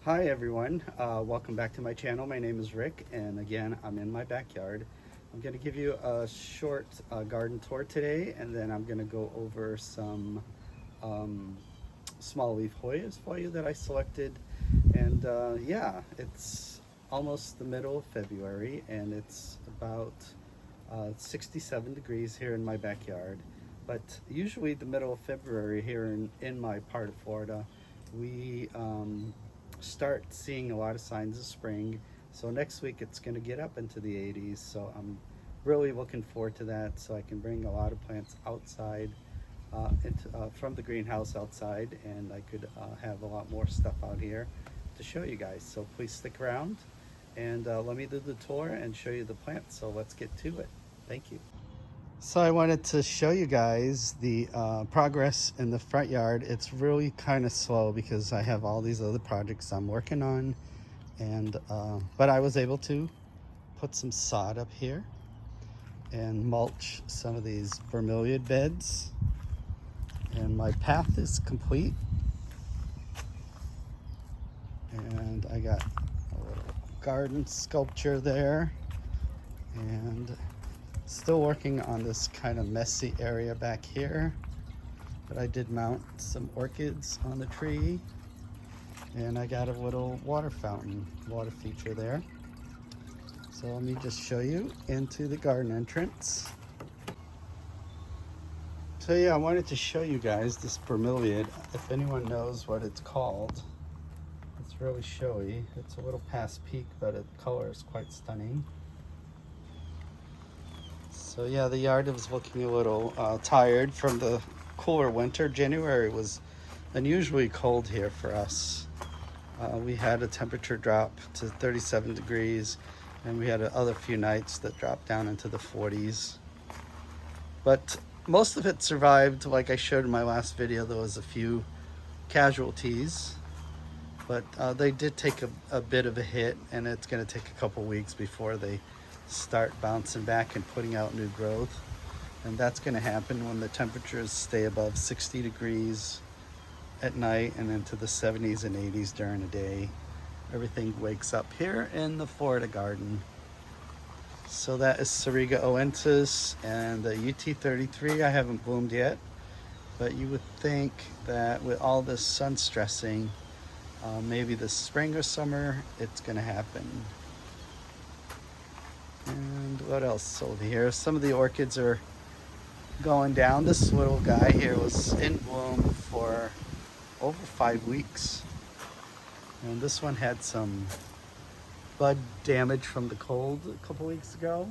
Hi everyone, welcome back to my channel. My name is Rick, and again I'm in my backyard. I'm going to give you a short garden tour today, and then I'm going to go over some um, small leaf Hoyas for you that I selected. And yeah, it's almost the middle of February, and it's about 67 degrees here in my backyard. But usually the middle of February here in my part of Florida, we start seeing a lot of signs of spring. So next week it's going to get up into the 80s. So I'm really looking forward to that, so I can bring a lot of plants outside from the greenhouse outside, and I could have a lot more stuff out here to show you guys. So please stick around and let me do the tour and show you the plants. So let's get to it. Thank you. So I wanted to show you guys the progress in the front yard. It's really kind of slow because I have all these other projects I'm working on, and but I was able to put some sod up here and mulch some of these bromeliad beds, and my path is complete, and I got a little garden sculpture there, and still working on this kind of messy area back here. But I did mount some orchids on the tree, and I got a little water fountain, water feature there. So let me just show you into the garden entrance. So yeah, I wanted to show you guys this bromeliad. If anyone knows what it's called, it's really showy. It's a little past peak, but the color is quite stunning. So yeah, the yard was looking a little tired from the cooler winter. January was unusually cold here for us. We had a temperature drop to 37 degrees, and we had other few nights that dropped down into the 40s. But most of it survived. Like I showed in my last video, there was a few casualties, but they did take a bit of a hit, and it's going to take a couple weeks before they start bouncing back and putting out new growth. And that's going to happen when the temperatures stay above 60 degrees at night and into the 70s and 80s during the day. Everything wakes up here in the Florida garden. So that is Sariga oensis, and the UT33 I haven't bloomed yet, but you would think that with all this sun stressing, maybe this spring or summer it's going to happen. And what else over here? Some of the orchids are going down. This little guy here was in bloom for over 5 weeks, and this one had some bud damage from the cold a couple weeks ago,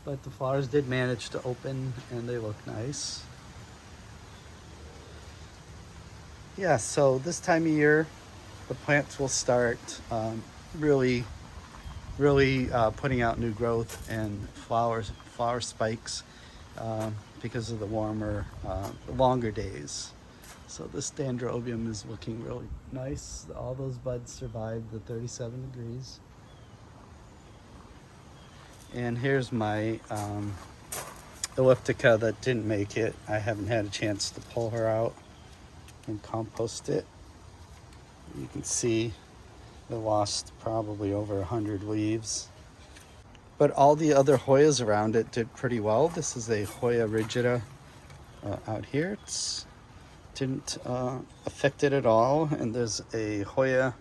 but the flowers did manage to open and they look nice. Yeah, so this time of year the plants will start really putting out new growth and flower spikes because of the warmer, longer days. So this dendrobium is looking really nice. All those buds survived the 37 degrees. And here's my elliptica that didn't make it. I haven't had a chance to pull her out and compost it. You can see they lost probably over 100 leaves. But all the other Hoyas around it did pretty well. This is a Hoya rigida out here. It's didn't affect it at all. And there's a Hoya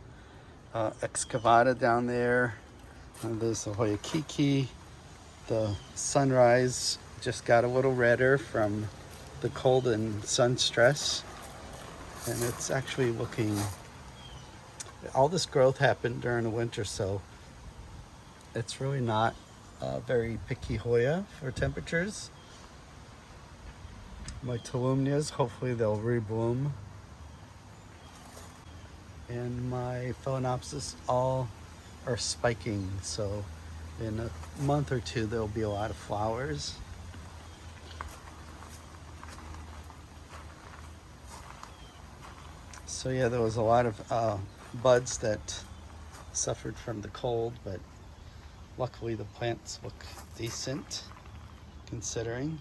excavata down there. And there's a Hoya kiki. The sunrise just got a little redder from the cold and sun stress. And it's actually looking, all this growth happened during the winter, so it's really not very picky Hoya for temperatures. My tolumnias, hopefully they'll rebloom. And my phalaenopsis all are spiking, so in a month or two there'll be a lot of flowers. So yeah, there was a lot of buds that suffered from the cold, but luckily the plants look decent considering.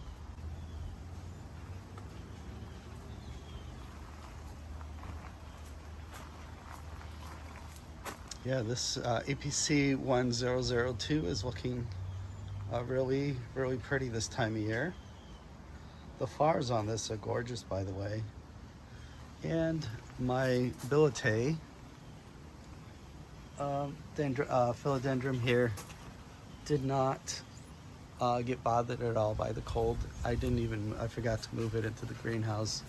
Yeah, this APC 1002 is looking really, really pretty this time of year. The flowers on this are gorgeous, by the way. And my billet philodendron here did not get bothered at all by the cold. I forgot to move it into the greenhouse,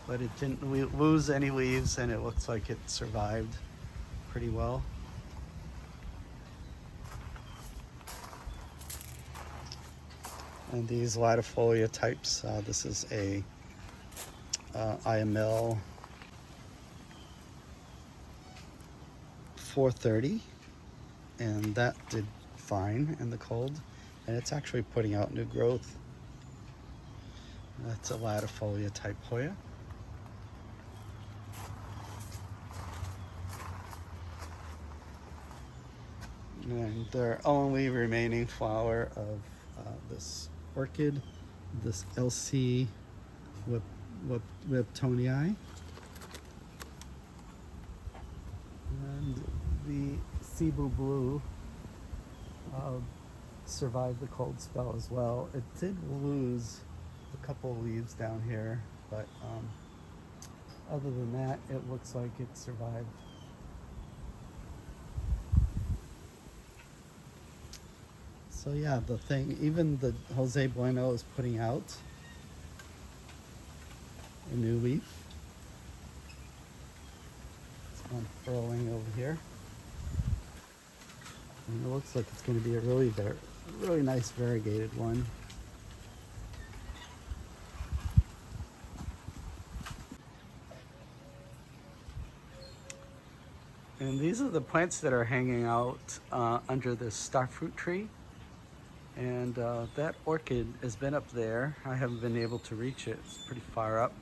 but it didn't lose any leaves, and it looks like it survived pretty well. And these latifolia types, this is a IML 430, and that did fine in the cold, and it's actually putting out new growth. That's a latifolia type Hoya. And their only remaining flower of this orchid, this LC Webtonii, and the Cebu Blue survived the cold spell as well. It did lose a couple of leaves down here, but other than that, it looks like it survived. So yeah, even the Jose Bueno is putting out a new leaf. It's unfurling over here. And it looks like it's going to be a really nice variegated one. And these are the plants that are hanging out under this starfruit tree. And that orchid has been up there. I haven't been able to reach it. It's pretty far up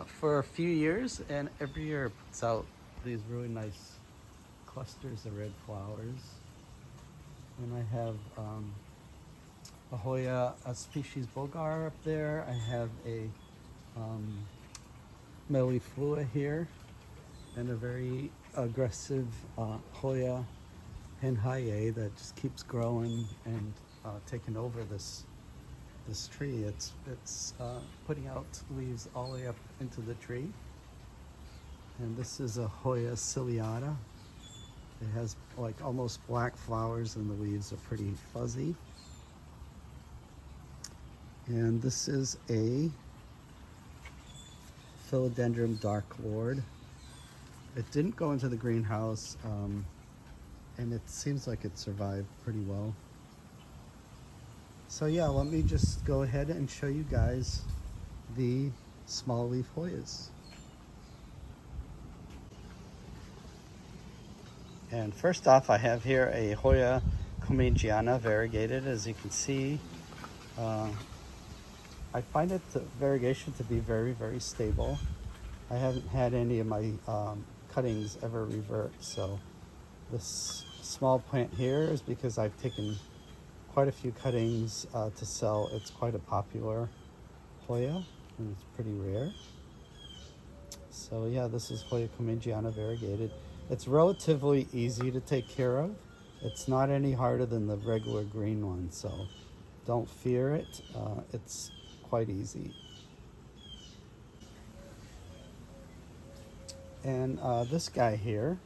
for a few years, and every year it puts out these really nice clusters of red flowers. And I have a Hoya, a species Bulgar up there. I have a Melliflua here, and a very aggressive Hoya Henhaye that just keeps growing and taking over this tree. It's putting out leaves all the way up into the tree. And this is a Hoya ciliata. It has like almost black flowers, and the leaves are pretty fuzzy. And this is a Philodendron Dark Lord. It didn't go into the greenhouse, and it seems like it survived pretty well. So yeah, let me just go ahead and show you guys the small leaf Hoyas. And first off, I have here a Hoya commingiana variegated. As you can see, I find the variegation to be very, very stable. I haven't had any of my cuttings ever revert, so this small plant here is because I've taken quite a few cuttings to sell. It's quite a popular Hoya, and it's pretty rare. So yeah, this is Hoya commingiana variegated. It's relatively easy to take care of. It's not any harder than the regular green one, so don't fear it. It's quite easy. And this guy here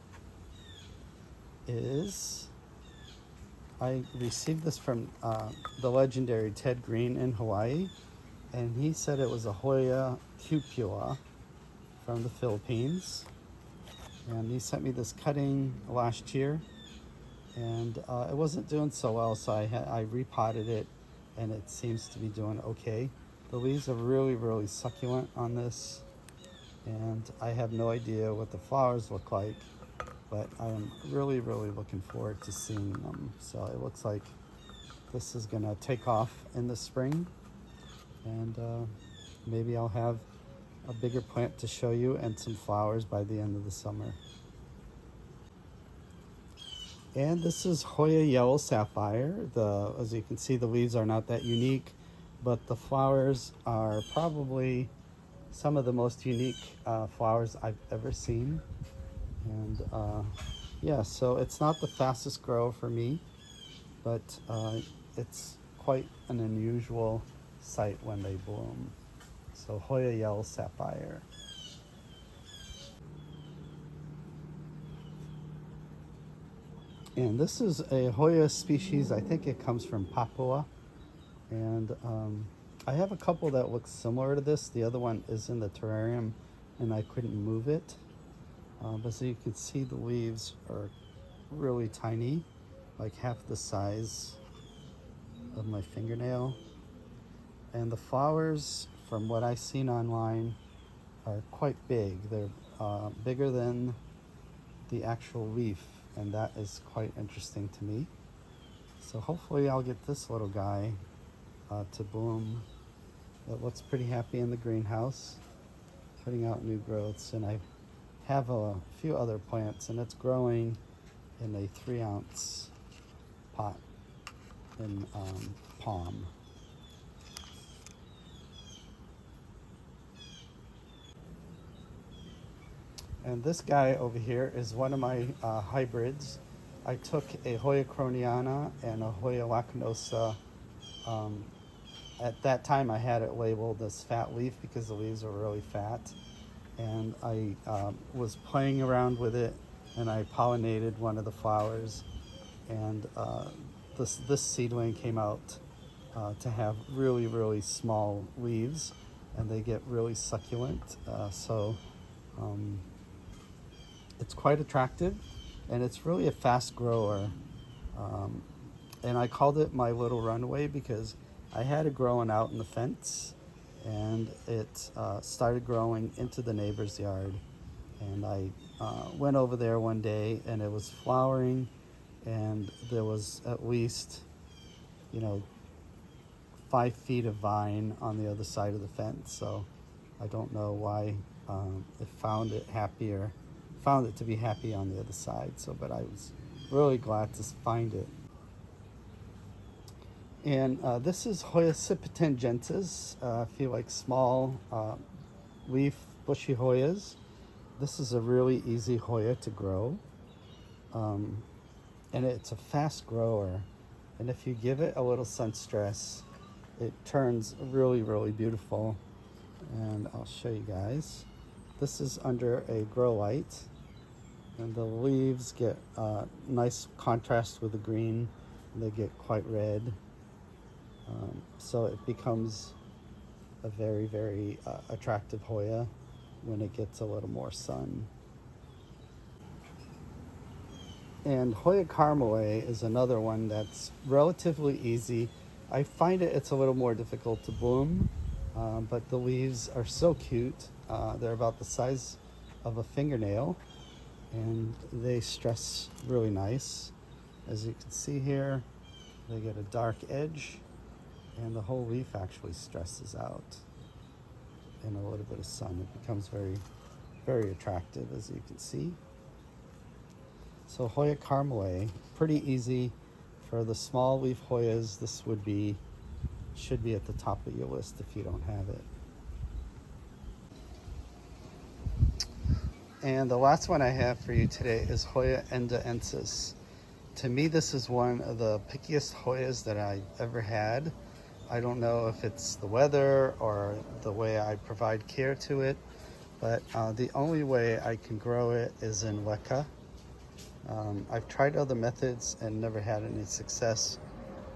is, I received this from the legendary Ted Green in Hawaii, and he said it was a Hoya cupula from the Philippines. And he sent me this cutting last year, and it wasn't doing so well, so I repotted it, and it seems to be doing okay. The leaves are really, really succulent on this, and I have no idea what the flowers look like, but I'm really, really looking forward to seeing them. So it looks like this is gonna take off in the spring, and maybe I'll have a bigger plant to show you and some flowers by the end of the summer. And this is Hoya Yellow Sapphire. As you can see, the leaves are not that unique, but the flowers are probably some of the most unique flowers I've ever seen. And Yeah, so it's not the fastest grow for me, but it's quite an unusual sight when they bloom. So Hoya yellow sapphire. And this is a Hoya species. I think it comes from Papua. And I have a couple that look similar to this. The other one is in the terrarium and I couldn't move it. But so you can see the leaves are really tiny, like half the size of my fingernail. And the flowers, from what I've seen online, are quite big. They're bigger than the actual leaf, and that is quite interesting to me. So hopefully I'll get this little guy to bloom. It looks pretty happy in the greenhouse, putting out new growths, and I have a few other plants, and it's growing in a 3-ounce pot in palm. And this guy over here is one of my hybrids. I took a Hoya croniana and a Hoya lacanosa. At that time I had it labeled as fat leaf because the leaves are really fat. And I was playing around with it, and I pollinated one of the flowers, and this seedling came out to have really small leaves, and they get really succulent. It's quite attractive, and it's really a fast grower. And I called it my little runaway because I had it growing out in the fence, and it started growing into the neighbor's yard. And I went over there one day, and it was flowering, and there was at least, 5 feet of vine on the other side of the fence. So I don't know why it found it to be happy on the other side. So, but I was really glad to find it. And this is Hoya tangentes. If you like small leaf bushy Hoyas, this is a really easy Hoya to grow. And it's a fast grower. And if you give it a little sun stress, it turns really beautiful. And I'll show you guys. This is under a grow light, and the leaves get nice contrast with the green, and they get quite red. So it becomes a very attractive Hoya when it gets a little more sun. And Hoya Carmelet is another one that's relatively easy. I find it's a little more difficult to bloom, but the leaves are so cute. They're about the size of a fingernail, and they stress really nice. As you can see here, they get a dark edge, and the whole leaf actually stresses out in a little bit of sun. It becomes very attractive, as you can see. So Hoya Carmelet, pretty easy. For the small leaf Hoyas, this should be at the top of your list if you don't have it. And the last one I have for you today is Hoya endaensis. To me, this is one of the pickiest Hoyas that I've ever had. I don't know if it's the weather or the way I provide care to it, but the only way I can grow it is in Weka. I've tried other methods and never had any success,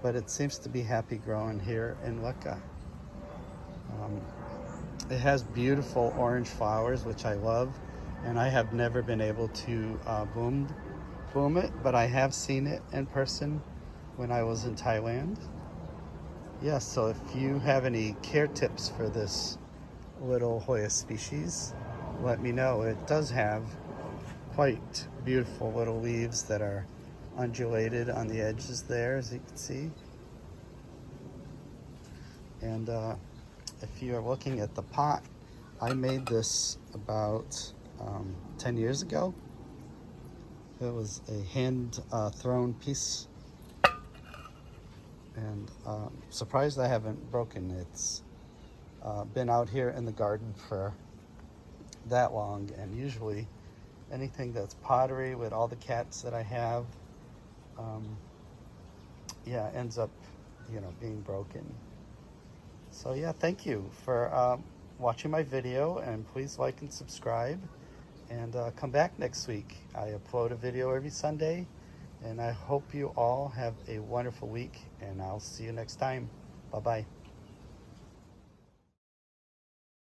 but it seems to be happy growing here in Weka. It has beautiful orange flowers, which I love, and I have never been able to bloom it, but I have seen it in person when I was in Thailand. Yeah, so if you have any care tips for this little Hoya species, let me know. It does have quite beautiful little leaves that are undulated on the edges there, as you can see. And if you're looking at the pot, I made this about 10 years ago. It was a hand thrown piece, and surprised I haven't broken. It's been out here in the garden for that long, and usually anything that's pottery with all the cats that I have, yeah, ends up, you know, being broken. So yeah, thank you for watching my video, and please like and subscribe, and come back next week. I upload a video every Sunday, and I hope you all have a wonderful week, and I'll see you next time. Bye-bye.